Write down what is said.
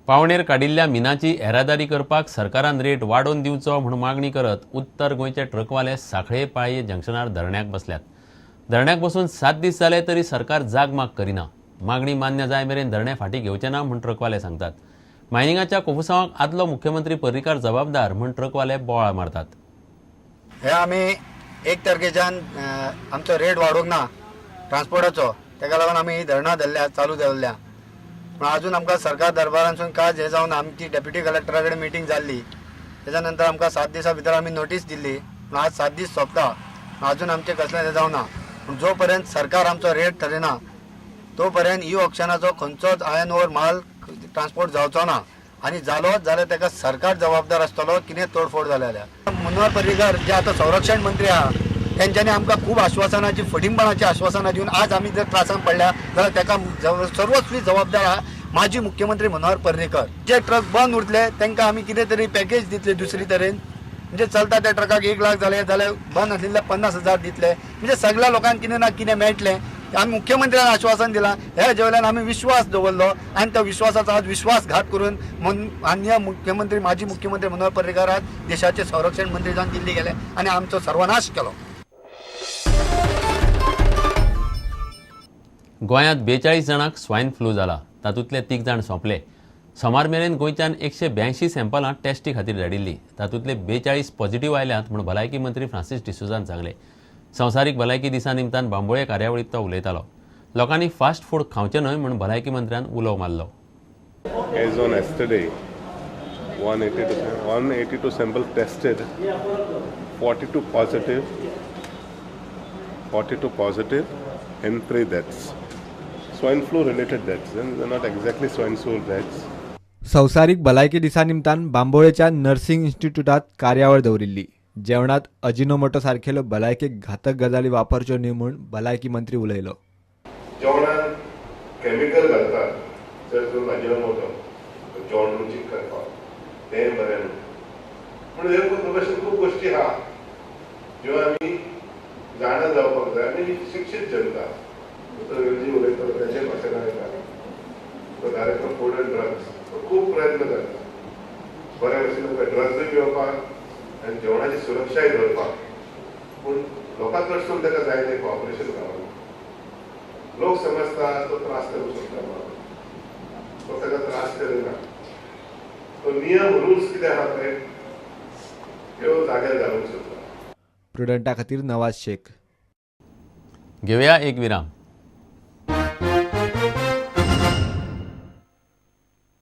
पावणेर काडिल्ल्या मिनाची येरादारी करपाक सरकारान रेट वाडोवन दिवचो म्हूण मागणी करत उत्तर गोंयचे ट्रकवाले सांखळे पाळये जंक्शनार धरण्याक बसल्यात। धरण्याक बसून 7 दीस जाले तरी सरकार जाग माग करिना। मागणी मान्य जाय मेरेन धरणे फाटीं घेवचे ना म्हूण ट्रकवाले सांगतात। मायनिंगाच्या कोफुसांवाक आदलो मुख्यमंत्री पर्रीकार जबाबदार म्हूण ट्रकवाले बोवाळ मारतात। हे आमी 1 तारखेच्यान आमचो रेट वाडोवंक ना ट्रान्सपोर्टाचो, तेका लागून आमी धरणां धरल्या चालू दवरल्या। पण अजून आमकां सरकार दरबारांसून कांयच हे जावन आमची डेप्युटी कलेक्टरा कडेन मिटींग जाल्ली, तेच्या नंतर आमकां 7 दिसां भितर आमी नोटीस दिल्ली। पूण आज 7 दीस सोंपता, अजून आमचें कसलें हे जावना। पूण जो पर्यंत सरकार आमचो रेट ठरयना तो पर्यंत ई ऑक्शनाचो खंयचोच आयन ओवर माल ट्रान्सपोर्ट जावचो ना, आनी जालोच जाल्यार तेका सरकार जबाबदार आसतलो कितें तोडफोड जाल्या जाल्यार। मनोहर पर्रीकार जे आतां संरक्षण मंत्री आहा तेंच्यांनी आमकां खूब आश्वासनाची फटिंगपणाची आश्वासनां दिवन आज आमी जर त्रासान पडल्या जाल्यार तेका सर्वस्वी जबाबदार आहा माजी मुख्यमंत्री मनोहर पर्रीकर। जे ट्रक बंद उरतले तांकां आमी कितें तरी पॅकेज दितले दुसरी तरेन, म्हणजे चलता त्या ट्रकाक 1 लाख जाले जाल्यार बंद आसलेल्या 50,000 दितले, म्हणजे सगळ्या लोकांक कितें ना कितें मेळटलें। आमी मुख्यमंत्र्यान आश्वासन दिलां, ह्या जेवल्यान आमी विश्वास दवरलो आनी त्या विश्वासाचो आज विश्वासघात करून माननीय मुख्यमंत्री माजी मुख्यमंत्री मनोहर पर्रीकार आज देशाचे संरक्षण मंत्री जावन दिल्ली गेले आनी आमचो सर्वनाश केलो। गोंयांत 42 जाणांक स्वायन फ्लू जाला, तातूंतले 3 जाण सोंपले। सोमार मेरेन गोंयच्यान 182 सॅम्पलां टेस्टी खातीर धाडिल्ली, तातूंतले 42 पॉझिटिव्ह आयल्यात म्हूण भलायकी मंत्री फ्रांसीस डिसोजान सांगलें। संवसारीक भलायकी दिसा निमतान बांबोळे कार्यावळींत तो उलयतालो। लोकांनी फास्ट फूड खावचें न्हय म्हूण भलायकी मंत्र्यान उलो मारलो। As on yesterday, 182 samples tested, 42 positive and 3 deaths. Swine flu related deaths, and they're not exactly swine flu deaths. संवसारीक भलायकी दिसा निमतान बांबोळेच्या नर्सिंग इन्स्टिट्यूटात कार्यावळ दवरिल्ली। जेवणात अजिनोमोटो सारखेल्यो भलायकेक घातक गजाली वापरच्यो न्हय म्हूण भलायकी मंत्री उलयलो। जेवणात केमिकल घालतात, जर तूं अजिनोमोटो जेवण रुचीक करपाक तें बरें न्हू। पूण हे अशें खूब गोश्टी आहा ज्यो आमी जाणा जावपाक जाय आनी शिक्षीत जनता जी उलयता तेचे भाशेन आयकता तो डायरेक्टर फूड एंड ड्रग्स खूब प्रयत्न करता बऱ्या भशेन ड्रग्सूय घेवपाक आनी जेवणाची सुरक्षाय धरपाक। पूण लोकां कडसून ताका जाय तें कॉपरेशन गावना। लोक समजता तो त्रास करू शकता, तो ताका त्रास करिना। तो नियम रुल्स कितें आहा पळय त्यो जाग्यार घालूंक शकता। प्रुडंटा खातीर नवाज शेख। घेवया एक विराम।